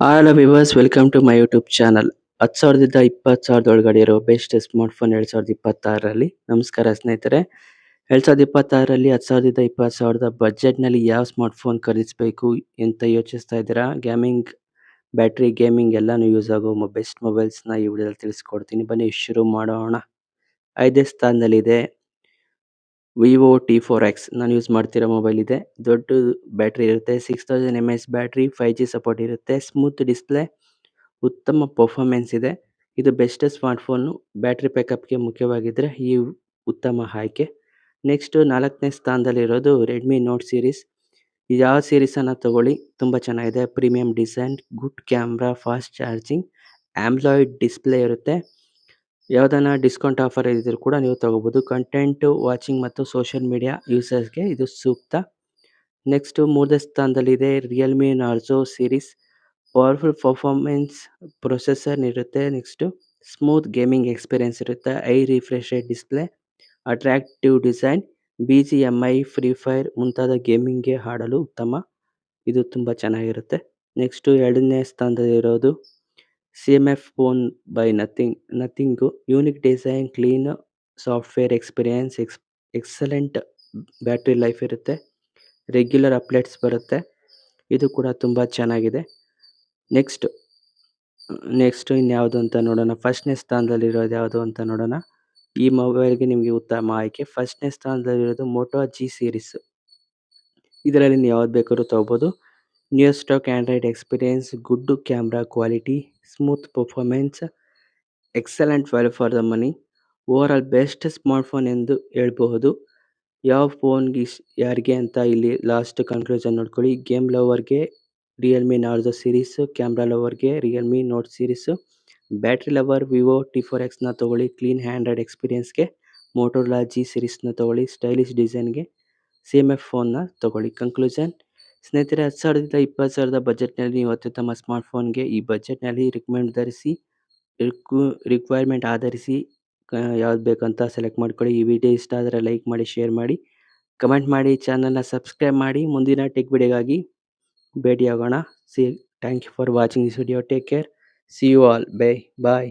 Hello viewers, welcome to my YouTube channel. 10,000ದಿಂದ 20,000 ಒಳಗಡೆ ಇರೋ ಬೆಸ್ಟ್ ಸ್ಮಾರ್ಟ್ಫೋನ್ 2026ರಲ್ಲಿ. ನಮಸ್ಕಾರ ಸ್ನೇಹಿತರೆ. 2026ರಲ್ಲಿ 10,000ದಿಂದ 20,000 ಬಜೆಟ್ನಲ್ಲಿ ಯಾವ ಸ್ಮಾರ್ಟ್ಫೋನ್ ಖರೀದಿಸಬೇಕು ಅಂತ ಯೋಚಿಸ್ತಾ ಇದ್ದೀರಾ? ಬ್ಯಾಟ್ರಿ, ಗೇಮಿಂಗ್ ಎಲ್ಲಾನು ಯೂಸ್ ಆಗೋ ಬೆಸ್ಟ್ ಮೊಬೈಲ್ಸ್ನ ಈ ವಿಡಿಯೋದಲ್ಲಿ ತಿಳಿಸ್ಕೊಡ್ತೀನಿ. ಬನ್ನಿ ಶುರು ಮಾಡೋಣ. 5ನೇ ಸ್ಥಾನದಲ್ಲಿದೆ ವಿವೋ T4X. ನಾನು ಯೂಸ್ ಮಾಡ್ತಿರೋ ಮೊಬೈಲ್ ಇದೆ. ದೊಡ್ಡ ಬ್ಯಾಟ್ರಿ ಇರುತ್ತೆ, 6000 mAh ಬ್ಯಾಟ್ರಿ, 5G ಸಪೋರ್ಟ್ ಇರುತ್ತೆ, ಸ್ಮೂತ್ ಡಿಸ್ಪ್ಲೇ, ಉತ್ತಮ ಪರ್ಫಾರ್ಮೆನ್ಸ್ ಇದೆ. ಇದು ಬೆಸ್ಟ್ ಸ್ಮಾರ್ಟ್ಫೋನು. ಬ್ಯಾಟ್ರಿ ಬ್ಯಾಕಪ್ಗೆ ಮುಖ್ಯವಾಗಿದ್ದರೆ ಈ ಉತ್ತಮ ಆಯ್ಕೆ. ನೆಕ್ಸ್ಟ್ 4ನೇ ಸ್ಥಾನದಲ್ಲಿರೋದು ರೆಡ್ಮಿ ನೋಟ್ ಸೀರೀಸ್. ಯಾವ ಸೀರೀಸನ್ನು ತಗೊಳ್ಳಿ, ತುಂಬ ಚೆನ್ನಾಗಿದೆ. Premium design, good camera, fast charging, AMOLED display ಇರುತ್ತೆ. ಯಾವುದನ್ನ ಡಿಸ್ಕೌಂಟ್ ಆಫರ್ ಇದ್ರೂ ಕೂಡ ನೀವು ತಗೋಬೋದು. ಕಂಟೆಂಟ್ ವಾಚಿಂಗ್ ಮತ್ತು ಸೋಷಿಯಲ್ ಮೀಡಿಯಾ ಯೂಸರ್ಸ್ಗೆ ಇದು ಸೂಕ್ತ. ನೆಕ್ಸ್ಟ್ 3ನೇ ಸ್ಥಾನದಲ್ಲಿದೆ Realme Narzo series. Powerful performance processor ಇರುತ್ತೆ. ನೆಕ್ಸ್ಟು ಸ್ಮೂತ್ ಗೇಮಿಂಗ್ ಎಕ್ಸ್ಪೀರಿಯನ್ಸ್ ಇರುತ್ತೆ. High refresh rate display, attractive design, BGMI, free fire ಮುಂತಾದ ಗೇಮಿಂಗ್ಗೆ ಆಡಲು ಉತ್ತಮ. ಇದು ತುಂಬ ಚೆನ್ನಾಗಿರುತ್ತೆ. ನೆಕ್ಸ್ಟು 2ನೇ ಸ್ಥಾನದಲ್ಲಿರೋದು CMF phone by Nothing. Unique design, clean software experience, excellent battery life ಇರುತ್ತೆ. ರೆಗ್ಯುಲರ್ ಅಪ್ಡೇಟ್ಸ್ ಬರುತ್ತೆ. ಇದು ಕೂಡ ತುಂಬ ಚೆನ್ನಾಗಿದೆ. ನೆಕ್ಸ್ಟ್ ಇನ್ಯಾವುದು ಅಂತ ನೋಡೋಣ. 1ನೇ ಸ್ಥಾನದಲ್ಲಿರೋದು ಯಾವುದು ಅಂತ ನೋಡೋಣ. ಈ ಮೊಬೈಲ್ಗೆ ನಿಮಗೆ ಉತ್ತಮ ಆಯ್ಕೆ. 1ನೇ ಸ್ಥಾನದಲ್ಲಿರೋದು ಮೋಟೋ G ಸೀರೀಸ್. ಇದರಲ್ಲಿ ನೀವು ಯಾವ್ದು ಬೇಕಾದ್ರೂ ತೊಗೋಬೋದು. New stock Android experience, good camera quality, smooth performance, excellent value for the money. Overall best smartphone ಎಂದು ಹೇಳ್ಬಹುದು. ಯಾವ ಫೋನ್ಗೆ ಯಾರಿಗೆ ಅಂತ ಇಲ್ಲಿ ಲಾಸ್ಟ್ ಕನ್ಕ್ಲೂಷನ್ ನೋಡ್ಕೊಳ್ಳಿ. ಗೇಮ್ ಲವರ್ಗೆ ರಿಯಲ್ಮಿ ನಾರ್ಜೋ ಸೀರೀಸು, ಕ್ಯಾಮ್ರಾ ಲವರ್ಗೆ Realme Note series, battery lover Vivo T4Xನ ತೊಗೊಳ್ಳಿ. ಕ್ಲೀನ್ ಆಂಡ್ರಾಯ್ಡ್ ಎಕ್ಸ್ಪೀರಿಯನ್ಸ್ಗೆ ಮೋಟೋರೋಲಾ G ಸೀರೀಸ್ನ ತೊಗೊಳ್ಳಿ. ಸ್ಟೈಲಿಶ್ ಡಿಸೈನ್ಗೆ CMF ಫೋನ್ನ ತೊಗೊಳ್ಳಿ. ಕನ್ಕ್ಲೂಷನ್ ಸ್ನೇಹಿತರೆ, 10,000ದಿಂದ 20,000 ಬಜೆಟ್ನಲ್ಲಿ ನೀವು ಅತ್ಯುತ್ತಮ ಸ್ಮಾರ್ಟ್ಫೋನ್ಗೆ ಈ ಬಜೆಟ್ನಲ್ಲಿ ರಿಕ್ವೈರ್ಮೆಂಟ್ ಆಧರಿಸಿ ಯಾವ್ದು ಬೇಕಂತ ಸೆಲೆಕ್ಟ್ ಮಾಡ್ಕೊಳ್ಳಿ. ಈ ವಿಡಿಯೋ ಇಷ್ಟ ಆದರೆ ಲೈಕ್ ಮಾಡಿ, ಶೇರ್ ಮಾಡಿ, ಕಮೆಂಟ್ ಮಾಡಿ, ಚಾನಲ್ನ ಸಬ್ಸ್ಕ್ರೈಬ್ ಮಾಡಿ. ಮುಂದಿನ ಟೆಕ್ ವಿಡಿಯೋಗಾಗಿ ಭೇಟಿಯಾಗೋಣ. Thank you for watching this video. Take care. See you all. Bye.